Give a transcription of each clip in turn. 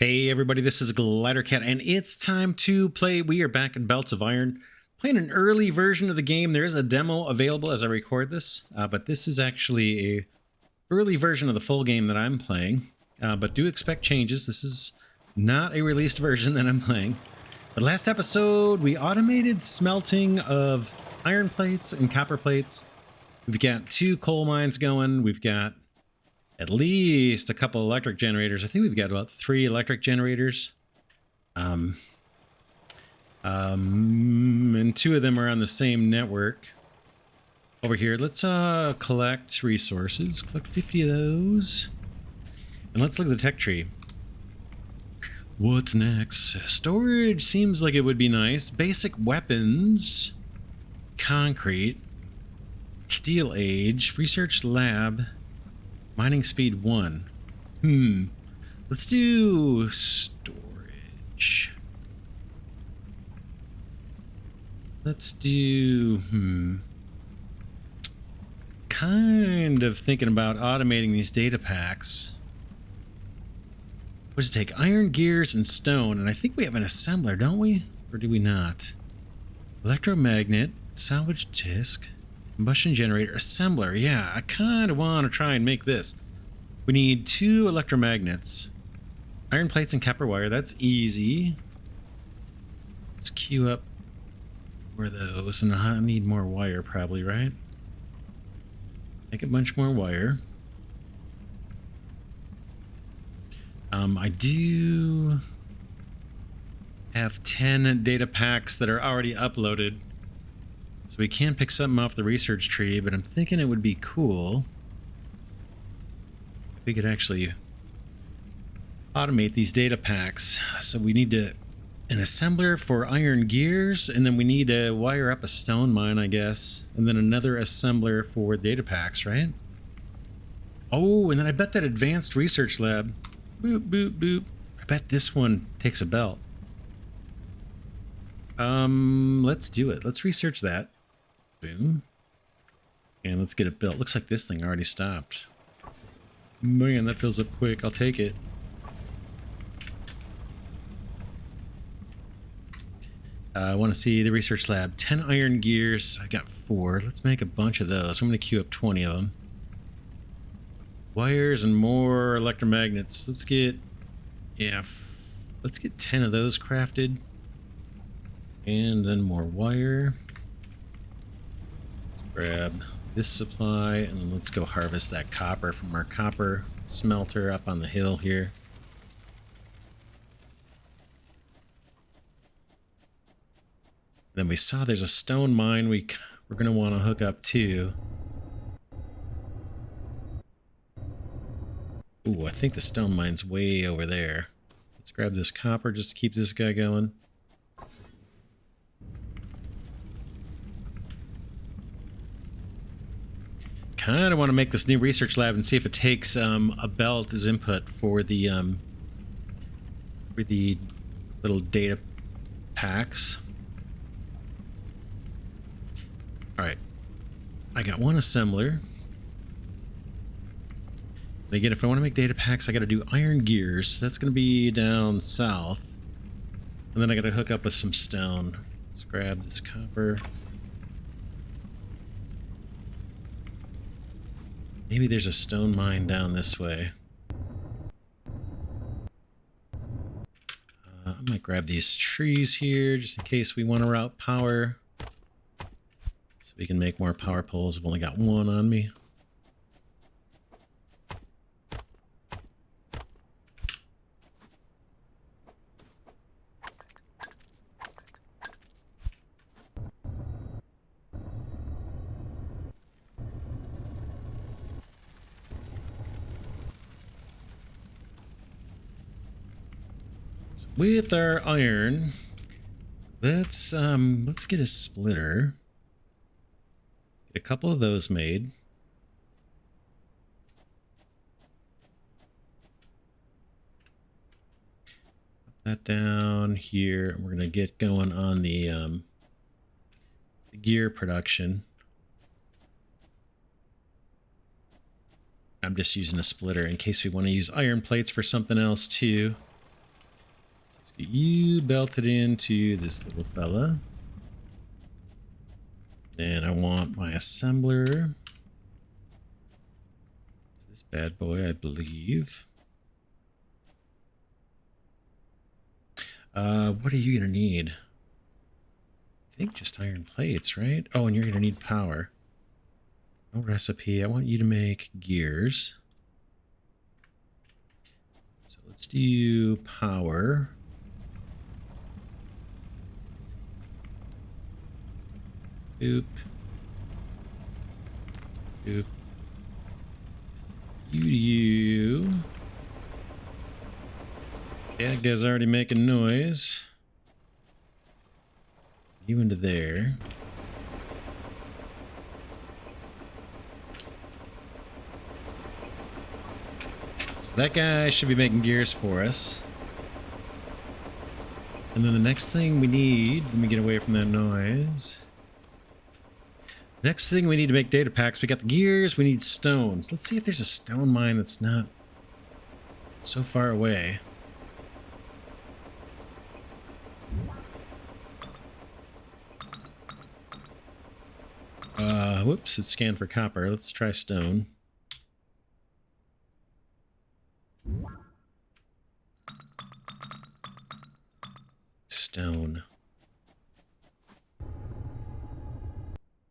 Hey everybody, this is Glidercat, and it's time to play. We are back in Belts of Iron, playing an early version of the game. There is a demo available as I record this, but this is actually a early version of the full game that I'm playing. But do expect changes. This is not a released version that I'm playing. But last episode, we automated smelting of iron plates and copper plates. We've got 2 coal mines going. We've got at least a couple electric generators. I think we've got about 3 electric generators. And 2 of them are on the same network. Over here, let's collect resources. Collect 50 of those. And let's look at the tech tree. What's next? Storage seems like it would be nice. Basic weapons. Concrete. Steel age. Research lab. Mining speed 1. Let's do storage. Let's do, kind of thinking about automating these data packs. What does it take? Iron, gears, and stone. And I think we have an assembler, don't we? Or do we not? Electromagnet, salvage disc, combustion generator, assembler. Yeah, I kind of want to try and make this. We need 2 electromagnets. Iron plates and copper wire. That's easy. Let's queue up for those. And I need more wire probably, right? Make a bunch more wire. I do have 10 data packs that are already uploaded. So we can pick something off the research tree, but I'm thinking it would be cool if we could actually automate these data packs. So we need an assembler for iron gears, and then we need to wire up a stone mine, I guess, and then another assembler for data packs, right? Oh, and then I bet that advanced research lab, boop, boop, boop. I bet this one takes a belt. Let's do it. Let's research that. Boom. And let's get it built. Looks like this thing already stopped. Man, that fills up quick. I'll take it. I want to see the research lab. 10 iron gears. I got 4. Let's make a bunch of those. I'm going to queue up 20 of them. Wires and more electromagnets. Let's get, let's get 10 of those crafted. And then more wire. Let's grab this supply, and then let's go harvest that copper from our copper smelter up on the hill here. Then we saw there's a stone mine we're going to want to hook up to. Ooh, I think the stone mine's way over there. Let's grab this copper just to keep this guy going. Kind of want to make this new research lab and see if it takes a belt as input for the little data packs. All right, I got 1 assembler. And again, if I want to make data packs, I got to do iron gears. That's going to be down south, and then I got to hook up with some stone. Let's grab this copper. Maybe there's a stone mine down this way. I might grab these trees here just in case we want to route power. So we can make more power poles. I've only got 1 on me. With our iron, let's get a splitter. Get a couple of those made. Put that down here. We're gonna get going on the gear production. I'm just using a splitter in case we want to use iron plates for something else too. You belted into this little fella. Then I want my assembler. This bad boy, I believe. What are you gonna need? I think just iron plates, right? Oh, and you're gonna need power. No recipe. I want you to make gears. So let's do power. Boop. Boop. You. Okay, that guy's already making noise. You into there. So that guy should be making gears for us. And then the next thing we need, let me get away from that noise. Next thing we need to make data packs. We got the gears, we need stones. Let's see if there's a stone mine that's not so far away. Whoops, it scanned for copper. Let's try stone. Stone.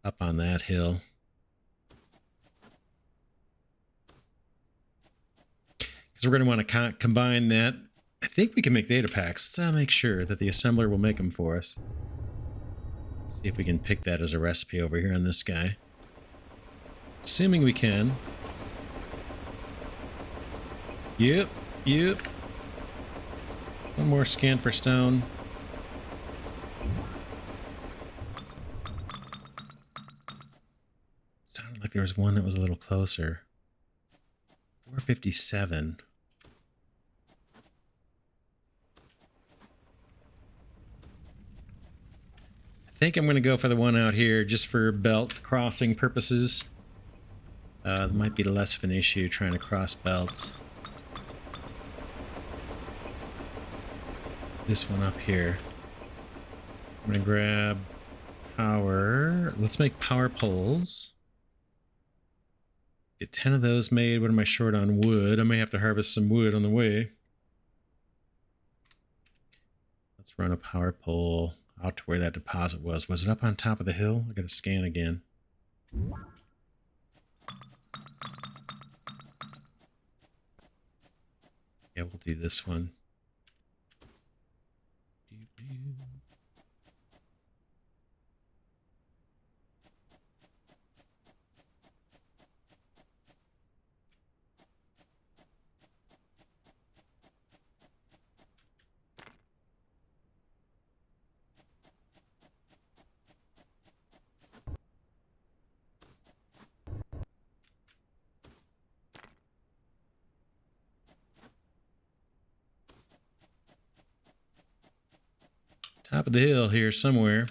Up on that hill. Because we're going to want to combine that. I think we can make data packs. Let's make sure that the assembler will make them for us. See if we can pick that as a recipe over here on this guy. Assuming we can. Yep. One more scan for stone. Sounded like there was one that was a little closer. 457. I think I'm going to go for the one out here just for belt crossing purposes. That might be less of an issue trying to cross belts. This one up here. I'm going to grab power. Let's make power poles. Get 10 of those made. What am I short on? Wood. I may have to harvest some wood on the way. Let's run a power pole out to where that deposit was. Was it up on top of the hill? I gotta scan again. Yeah, we'll do this one. Top of the hill here somewhere.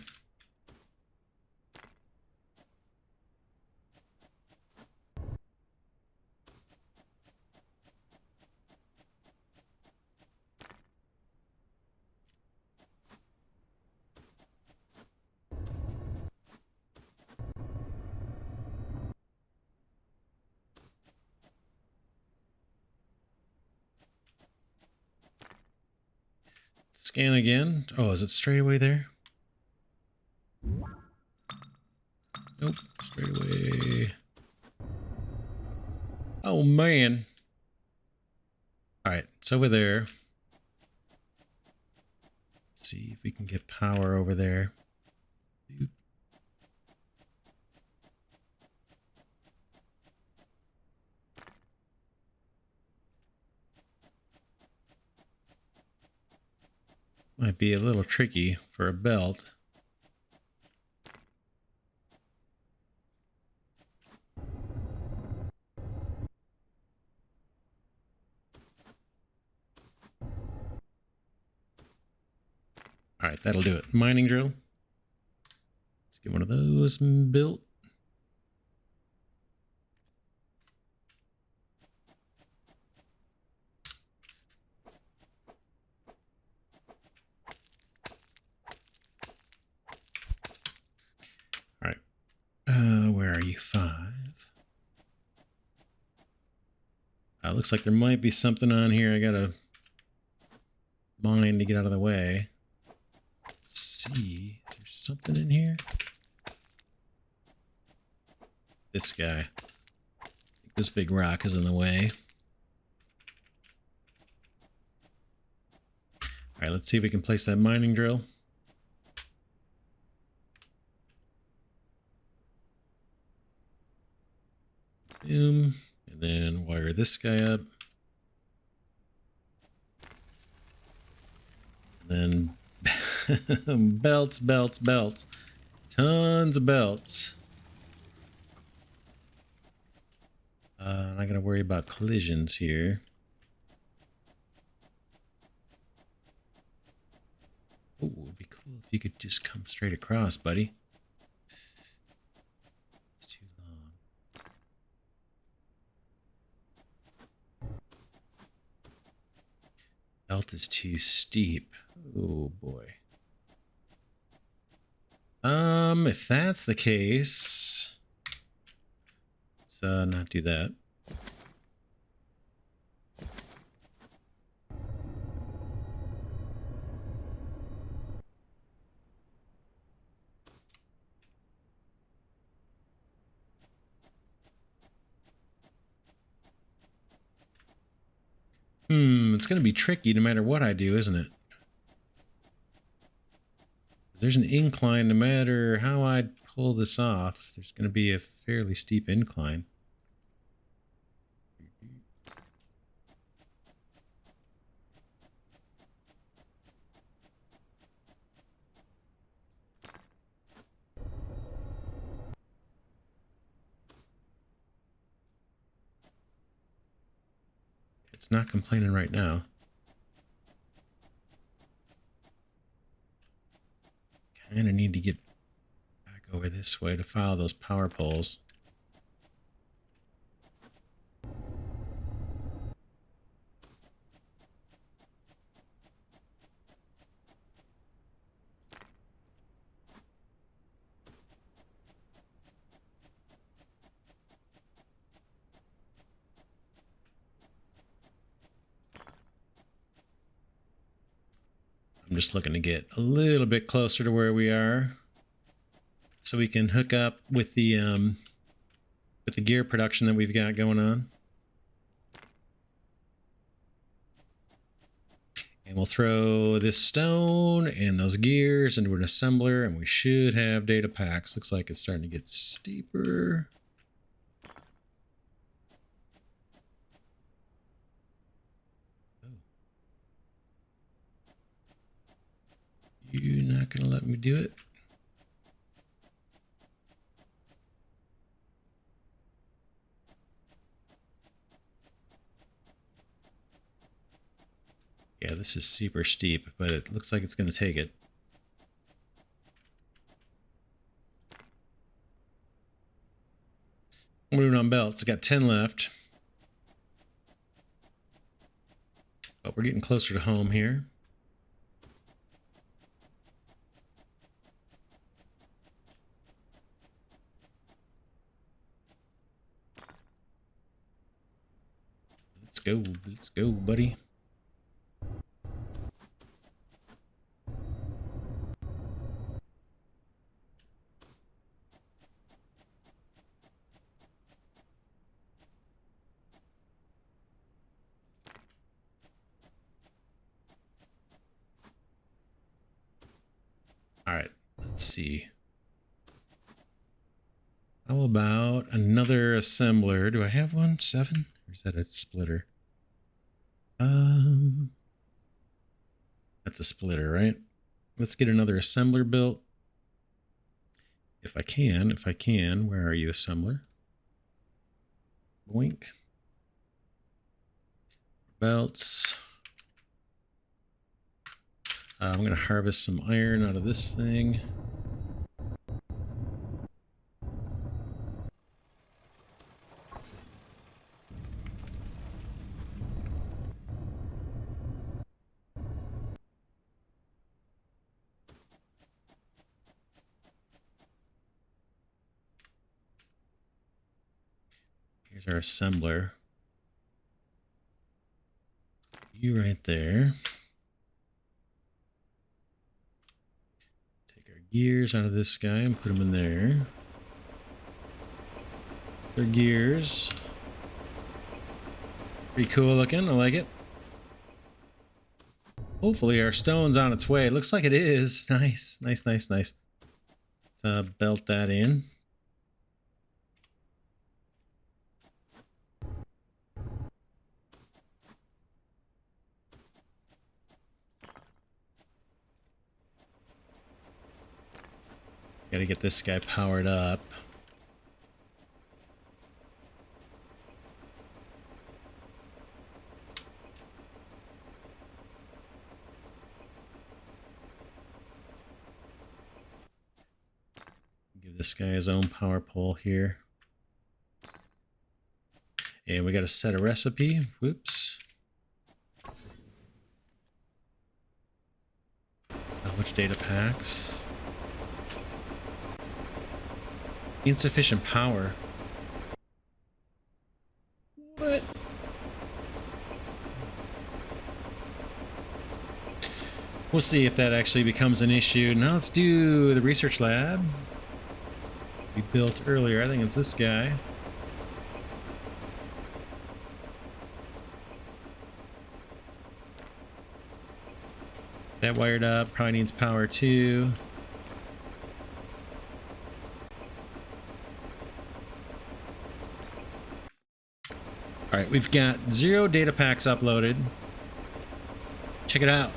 Scan again. Oh, is it straight away there? Nope, straight away. Oh, man. All right, it's over there. Let's see if we can get power over there. Boop. Might be a little tricky for a belt. All right, that'll do it. Mining drill. Let's get one of those built. looks like there might be something on here. I gotta mine to get out of the way. Let's see, is there something in here? This guy. This big rock is in the way. All right, let's see if we can place that mining drill. Boom. And then wire this guy up. And then belts, belts, belts. Tons of belts. Not gonna worry about collisions here. Oh, it would be cool if you could just come straight across, buddy. It's too long. Belt is too steep. Oh boy. If that's the case, let's not do that. It's going to be tricky no matter what I do, isn't it? There's an incline no matter how I pull this off. There's going to be a fairly steep incline. It's not complaining right now. Kind of need to get back over this way to follow those power poles. I'm just looking to get a little bit closer to where we are so we can hook up with the gear production that we've got going on. And we'll throw this stone and those gears into an assembler and we should have data packs. Looks like it's starting to get steeper. You're not going to let me do it? Yeah, this is super steep, but it looks like it's going to take it. Moving on belts. I got 10 left. But we're getting closer to home here. Let's go, buddy. All right, let's see. How about another assembler? Do I have one? 7? Or is that a splitter? That's a splitter, right? Let's get another assembler built. If I can. Where are you, assembler? Boink. Belts. I'm going to harvest some iron out of this thing. Here's our assembler. You right there. Take our gears out of this guy and put them in there. Their gears. Pretty cool looking. I like it. Hopefully our stone's on its way. It looks like it is. Nice. Nice, nice, nice. Let's belt that in. Gotta get this guy powered up. Give this guy his own power pole here. And we got to set a recipe. Whoops. So much data packs. Insufficient power. What? We'll see if that actually becomes an issue. Now let's do the research lab we built earlier. I think it's this guy. That wired up, probably needs power too. All right, we've got 0 data packs uploaded. Check it out.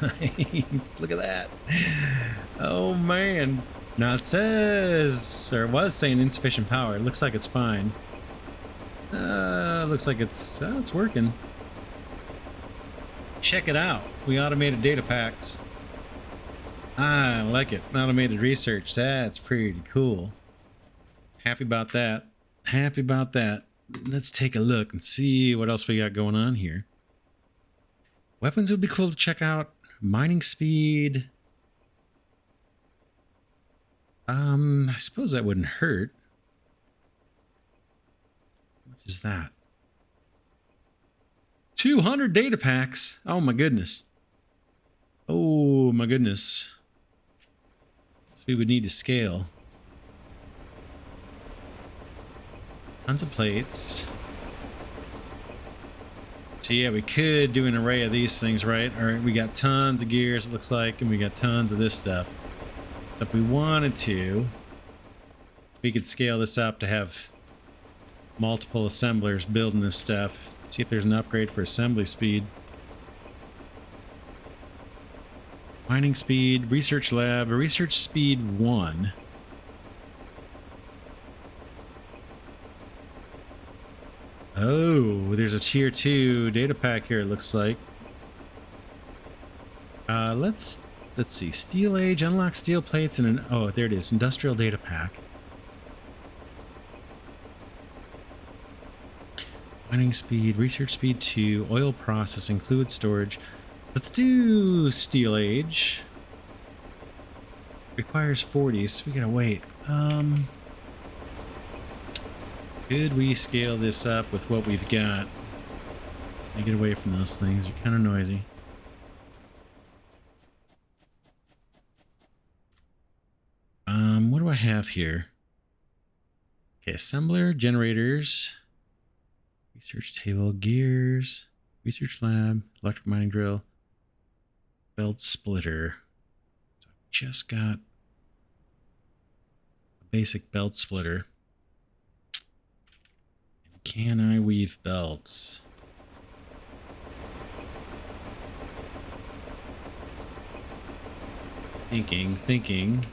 Nice, look at that. Oh man. Now it says, or it was saying insufficient power. It looks like it's fine. Looks like it's working. Check it out. We automated data packs. I like it. Automated research. That's pretty cool. Happy about that. Happy about that. Let's take a look and see what else we got going on here. Weapons would be cool to check out. Mining speed. I suppose that wouldn't hurt. How much is that? 200 data packs. Oh my goodness. Oh my goodness. So we would need to scale. Tons of plates. So yeah, we could do an array of these things, right? All right, we got tons of gears, it looks like, and we got tons of this stuff. So if we wanted to, we could scale this up to have multiple assemblers building this stuff. Let's see if there's an upgrade for assembly speed. Mining speed, research lab, research speed 1. Oh, there's a tier 2 data pack here, it looks like. Let's see. Steel age, unlock steel plates and an, oh, there it is. Industrial data pack. Mining speed, research speed 2, oil processing, fluid storage. Let's do steel age. Requires 40, so we gotta wait. Could we scale this up with what we've got? Let me get away from those things. They're kind of noisy. What do I have here? Okay, assembler, generators, research table, gears, research lab, electric mining drill, belt splitter. So I just got a basic belt splitter. And can I weave belts? Thinking.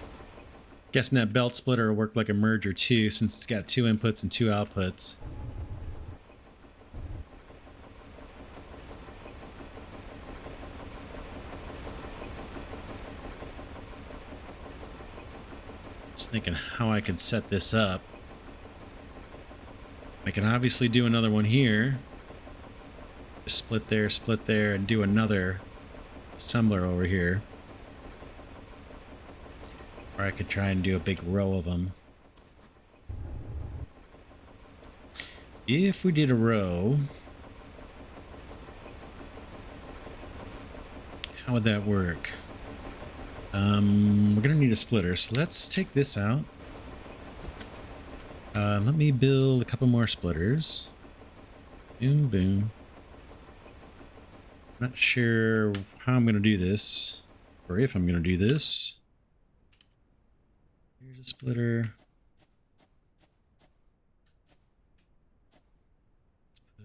Guessing that belt splitter will work like a merger too, since it's got 2 inputs and 2 outputs. Just thinking how I could set this up. I can obviously do another one here. Just split there, and do another assembler over here. Or I could try and do a big row of them. If we did a row, How would that work? We're gonna need a splitter, so let's take this out. Let me build a couple more splitters. Boom, boom. Not sure how I'm gonna do this, or if I'm gonna do this. Here's a splitter.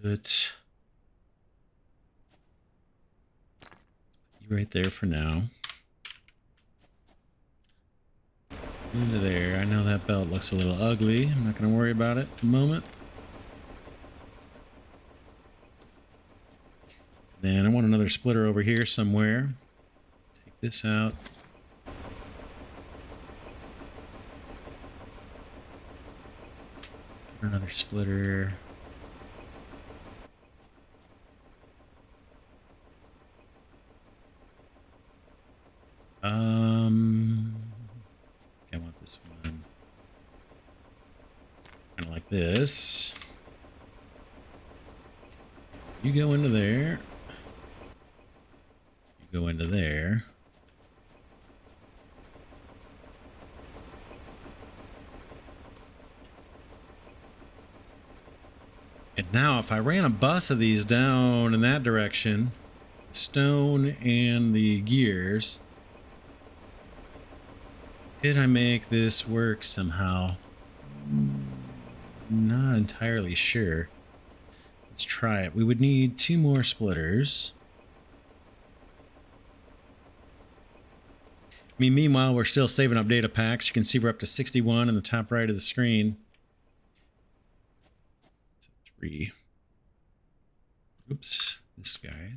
Let's put you right there for now. Into there. I know that belt looks a little ugly. I'm not going to worry about it at the moment. Then I want another splitter over here somewhere. Take this out. Another splitter. I want this one kind of like this. You go into there. You go into there. And now if I ran a bus of these down in that direction, stone and the gears, could I make this work somehow? Not entirely sure. Let's try it. We would need 2 more splitters. I mean, meanwhile, we're still saving up data packs. You can see we're up to 61 in the top right of the screen. 3. Oops, this guy.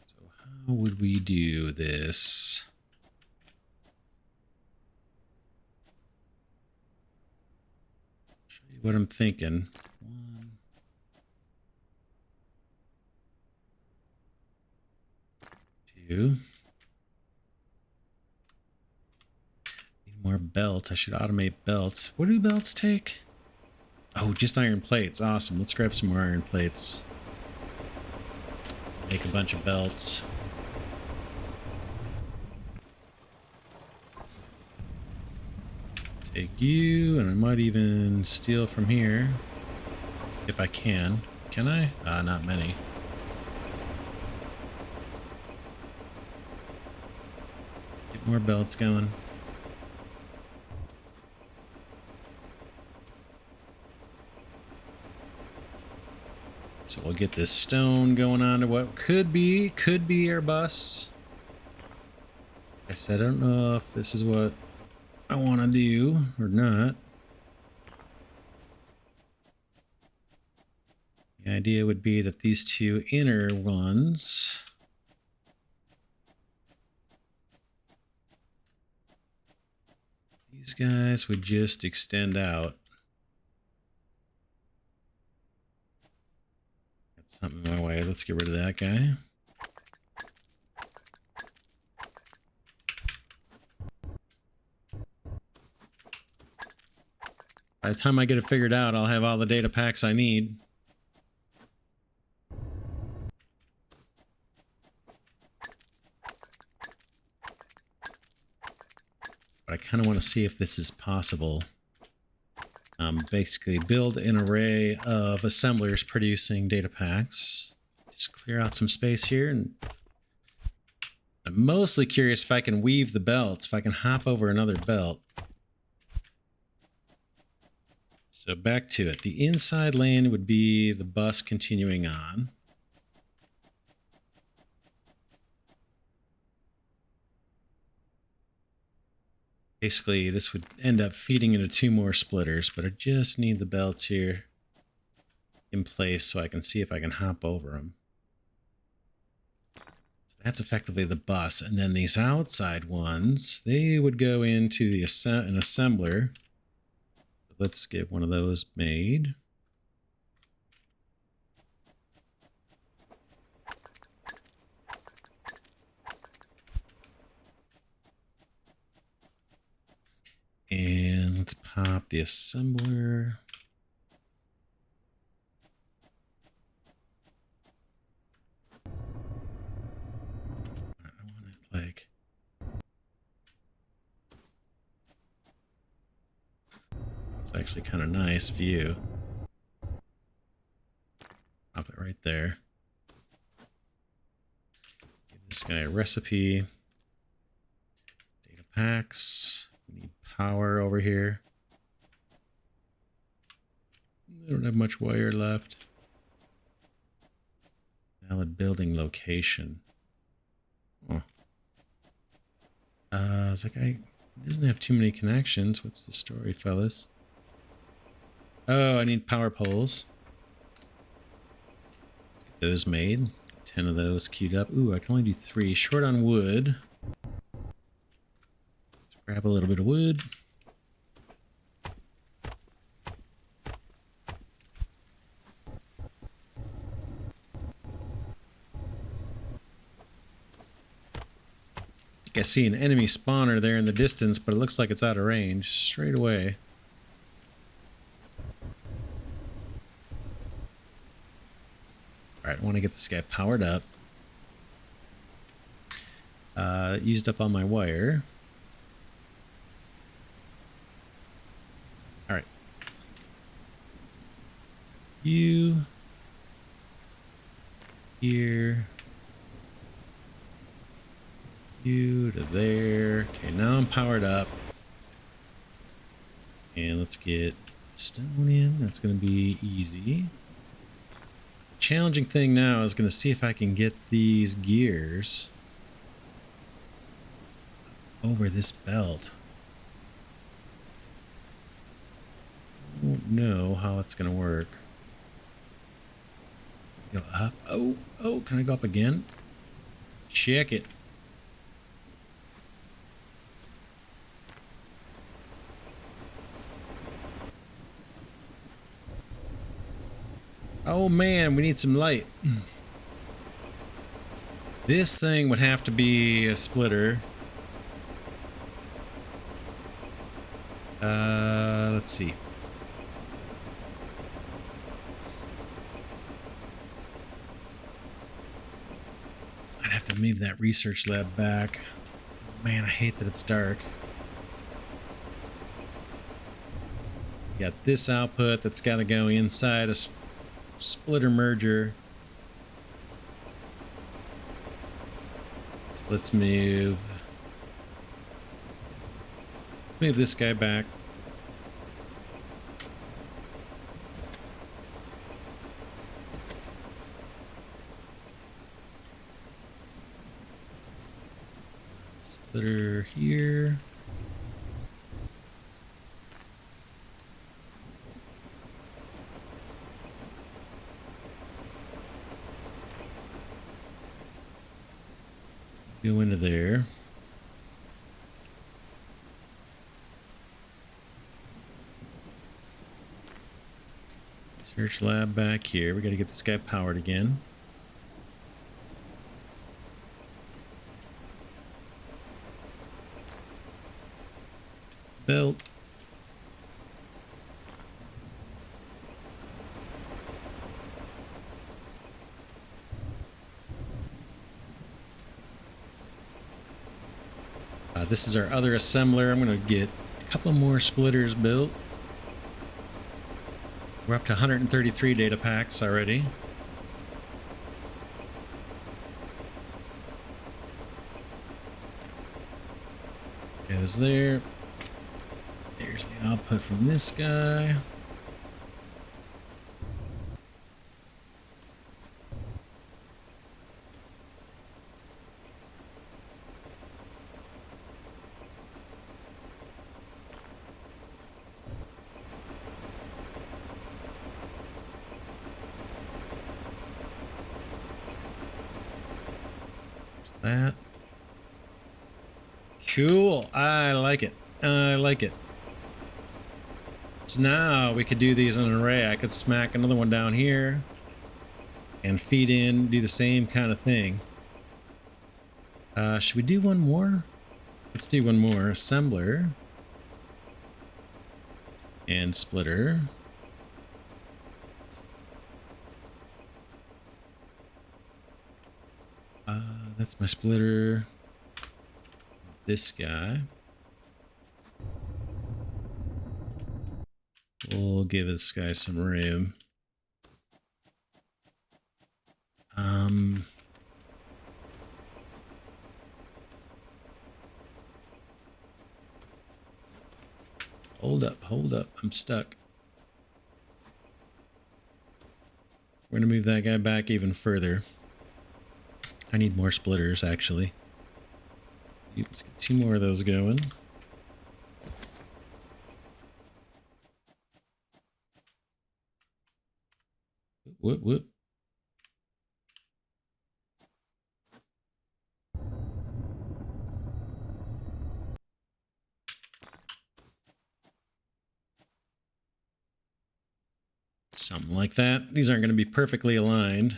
So how would we do this? Show you what I'm thinking. 1, 2. Need more belts. I should automate belts. What do belts take? Oh, just iron plates. Awesome. Let's grab some more iron plates. Make a bunch of belts. Take you, and I might even steal from here. If I can. Can I? Not many. Get more belts going. So we'll get this stone going on to what could be our bus. I said I don't know if this is what I want to do or not. The idea would be that these 2 inner ones these guys would just extend out. Got something in my way. Let's get rid of that guy. By the time I get it figured out, I'll have all the data packs I need. But I kind of want to see if this is possible. Basically build an array of assemblers producing data packs. Just clear out some space here, and I'm mostly curious if I can weave the belts, if I can hop over another belt. So back to it. The inside lane would be the bus continuing on. Basically, this would end up feeding into 2 more splitters, but I just need the belts here in place so I can see if I can hop over them. So that's effectively the bus. And then these outside ones, they would go into the an assembler. Let's get one of those made. And let's pop the assembler. It's actually kind of nice view. Pop it right there. Give this guy a recipe. Data packs. We need power over here. I don't have much wire left. Valid building location. Oh. It's like he doesn't have too many connections. What's the story, fellas? Oh, I need power poles. Let's get those made. 10 of those queued up. Ooh, I can only do 3. Short on wood. Let's grab a little bit of wood. I see an enemy spawner there in the distance, but it looks like it's out of range straight away. Alright, I want to get this guy powered up. Used up all my wire. Alright. You. Here. You to there. Okay, now I'm powered up. And let's get stone in. That's going to be easy. The challenging thing now is going to see if I can get these gears over this belt. I don't know how it's going to work. Go up. Oh, can I go up again? Check it. Oh man, we need some light. This thing would have to be a splitter. Let's see. I'd have to move that research lab back. Man, I hate that it's dark. Got this output that's got to go inside a splitter merger. So let's move this guy back. Splitter here. Go into there. Research lab back here. We got to get this guy powered again. Belt. This is our other assembler. I'm going to get a couple more splitters built. We're up to 133 data packs already. Goes there. There's the output from this guy. That. Cool. I like it. I like it. So now we could do these in an array. I could smack another one down here and feed in, do the same kind of thing. Should we do one more? Let's do one more. Assembler and splitter. That's my splitter. This guy. We'll give this guy some room. Hold up. I'm stuck. We're gonna move that guy back even further. I need more splitters, actually. Let's get 2 more of those going. Whoop. Something like that. These aren't going to be perfectly aligned,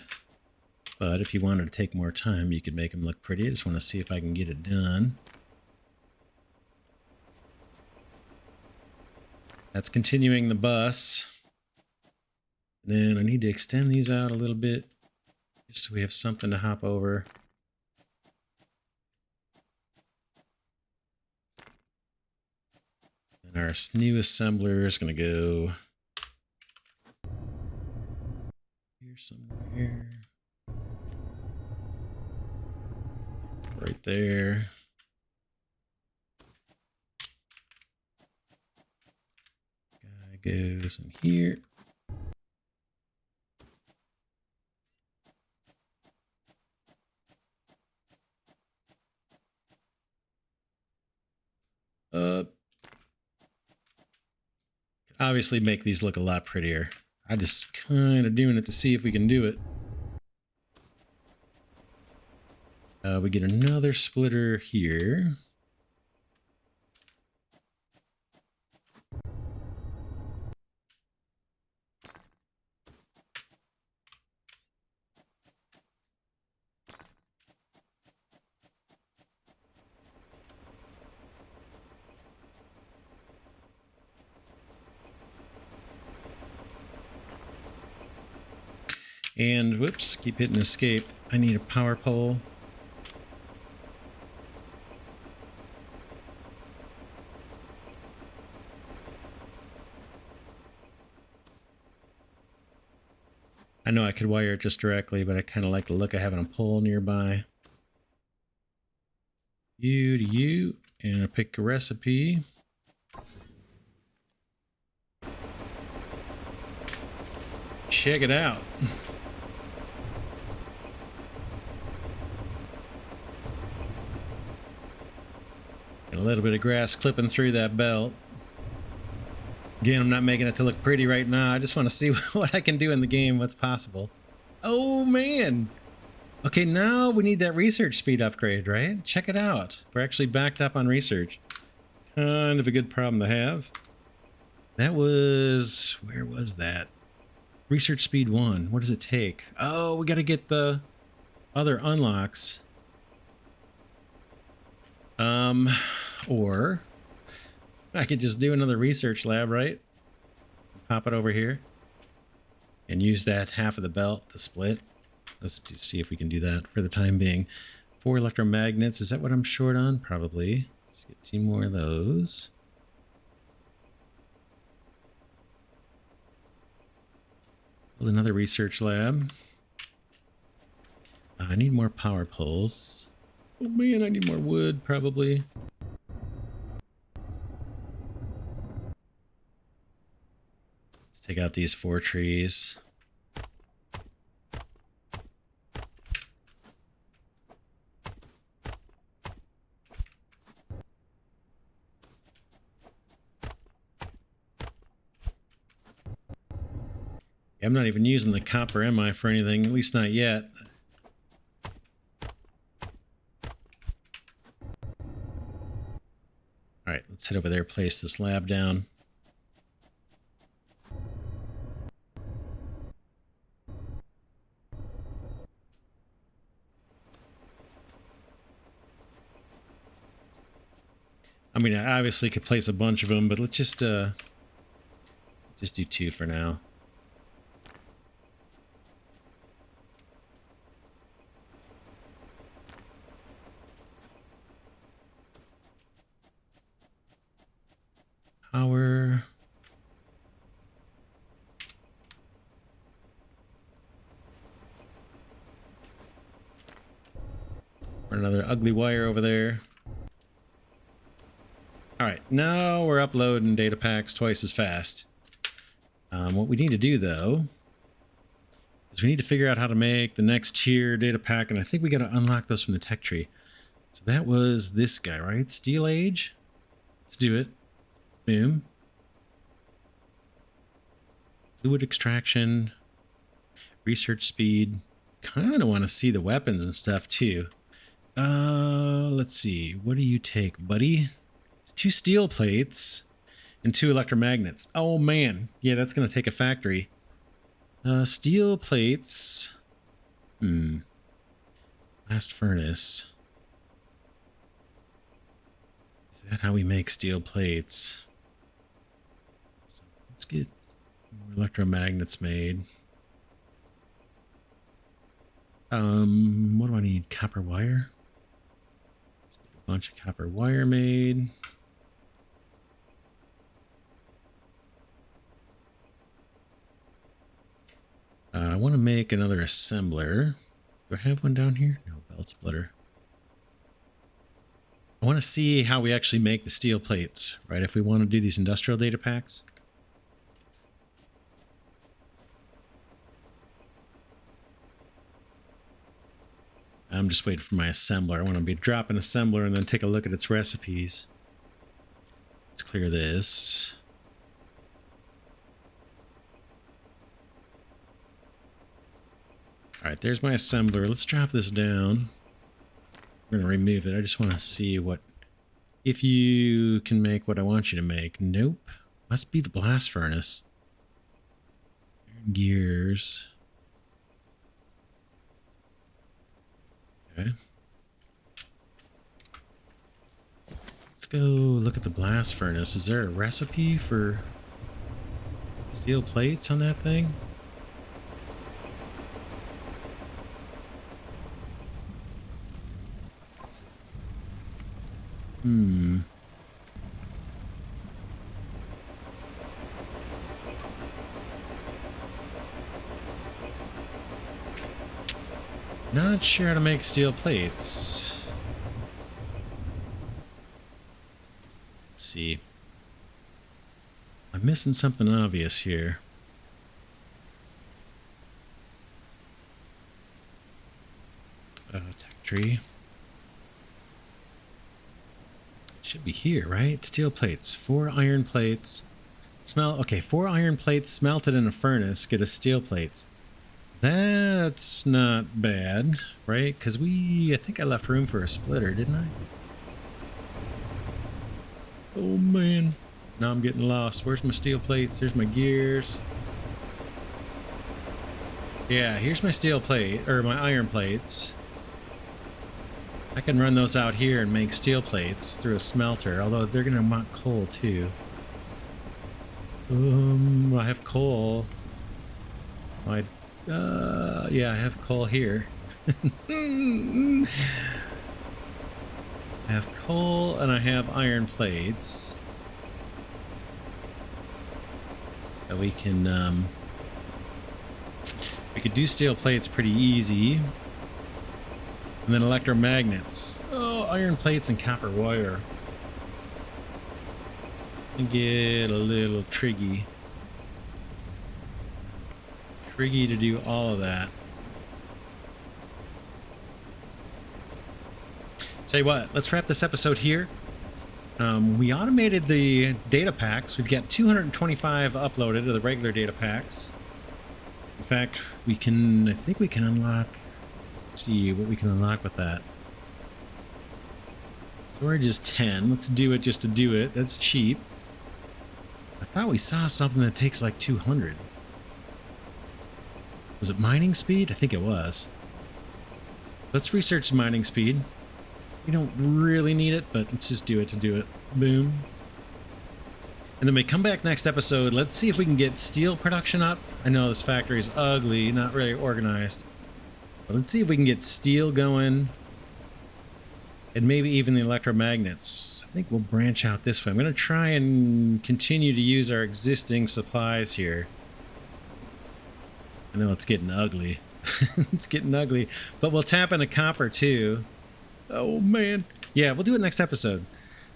but if you wanted to take more time, you could make them look pretty. I just want to see if I can get it done. That's continuing the bus. And then I need to extend these out a little bit, just so we have something to hop over. And our new assembler is going to go here somewhere. Right there. Guy goes in here. Obviously make these look a lot prettier. I just kind of doing it to see if we can do it. We get another splitter here. And whoops, keep hitting escape. I need a power pole. I know I could wire it just directly, but I kind of like the look of having a pole nearby. You to you, and I'll pick a recipe. Check it out. A little bit of grass clipping through that belt. Again, I'm not making it to look pretty right now. I just want to see what I can do in the game, what's possible. Oh, man. Okay, now we need that research speed upgrade, right? Check it out. We're actually backed up on research. Kind of a good problem to have. That was... Where was that? Research speed 1. What does it take? Oh, we got to get the other unlocks. Or I could just do another research lab, right? Pop it over here and use that half of the belt to split. Let's see if we can do that for the time being. 4 electromagnets. Is that what I'm short on? Probably. Let's get 2 more of those. Build another research lab. I need more power poles. Oh man, I need more wood, probably. Let's take out these 4 trees. I'm not even using the copper, am I, for anything? At least not yet. Alright, let's head over there, place this lab down. I mean, I obviously could place a bunch of them, but let's just do 2 for now. Power. Another ugly wire over there. All right, now we're uploading data packs twice as fast. What we need to do, though, is we need to figure out how to make the next tier data pack, and I think we got to unlock those from the tech tree. So that was this guy, right? Steel Age. Let's do it. Boom. Fluid extraction. Research speed. Kind of want to see the weapons and stuff, too. Let's see. What do you take, buddy? 2 steel plates and 2 electromagnets. Oh, man. Yeah, that's going to take a factory. Steel plates. Blast furnace. Is that how we make steel plates? So let's get more electromagnets made. What do I need? Copper wire? Let's get a bunch of copper wire made. I want to make another assembler. Do I have one down here? No, belt splitter. I want to see how we actually make the steel plates, right? If we want to do these industrial data packs. I'm just waiting for my assembler. I want to be dropping assembler and then take a look at its recipes. Let's clear this. All right, there's my assembler. Let's drop this down. We're going to remove it. I just want to see what... If you can make what I want you to make. Nope. Must be the blast furnace. Gears. Okay. Let's go look at the blast furnace. Is there a recipe for steel plates on that thing? Not sure how to make steel plates. Let's see. I'm missing something obvious here. Tech tree. Should be here, right? Steel plates. 4 iron plates. Okay, 4 iron plates smelted in a furnace get us steel plates. That's not bad, right? Because I think I left room for a splitter, didn't I? Oh, man. Now I'm getting lost. Where's my steel plates? There's my gears. Yeah, here's my steel plate, or my iron plates. I can run those out here and make steel plates through a smelter, although they're going to want coal too. I have coal. Yeah, I have coal here. I have coal and I have iron plates. So we can could do steel plates pretty easy. And then electromagnets. Oh, iron plates and copper wire. It's gonna get a little tricky. Tricky to do all of that. Tell you what, let's wrap this episode here. We automated the data packs. We've got 225 uploaded of the regular data packs. In fact, I think we can unlock... Let's see what we can unlock with that. Storage is 10. Let's do it just to do it. That's cheap. I thought we saw something that takes like 200. Was it mining speed? I think it was. Let's research mining speed. We don't really need it, but let's just do it to do it. Boom. And then we come back next episode. Let's see if we can get steel production up. I know this factory is ugly, not really organized. But let's see if we can get steel going. And maybe even the electromagnets. I think we'll branch out this way. I'm going to try and continue to use our existing supplies here. I know it's getting ugly. It's getting ugly. But we'll tap into copper too. Oh, man. Yeah, we'll do it next episode.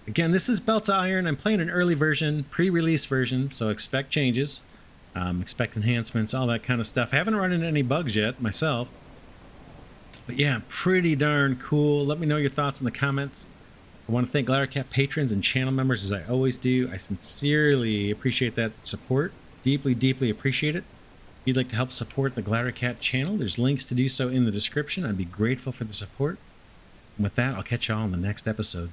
Again, this is Belts of Iron. I'm playing an early version, pre-release version, so expect changes, expect enhancements, all that kind of stuff. I haven't run into any bugs yet myself. But yeah, pretty darn cool. Let me know your thoughts in the comments. I want to thank Glidercat patrons and channel members, as I always do. I sincerely appreciate that support. Deeply, deeply appreciate it. If you'd like to help support the Glidercat channel, there's links to do so in the description. I'd be grateful for the support. And with that, I'll catch y'all in the next episode.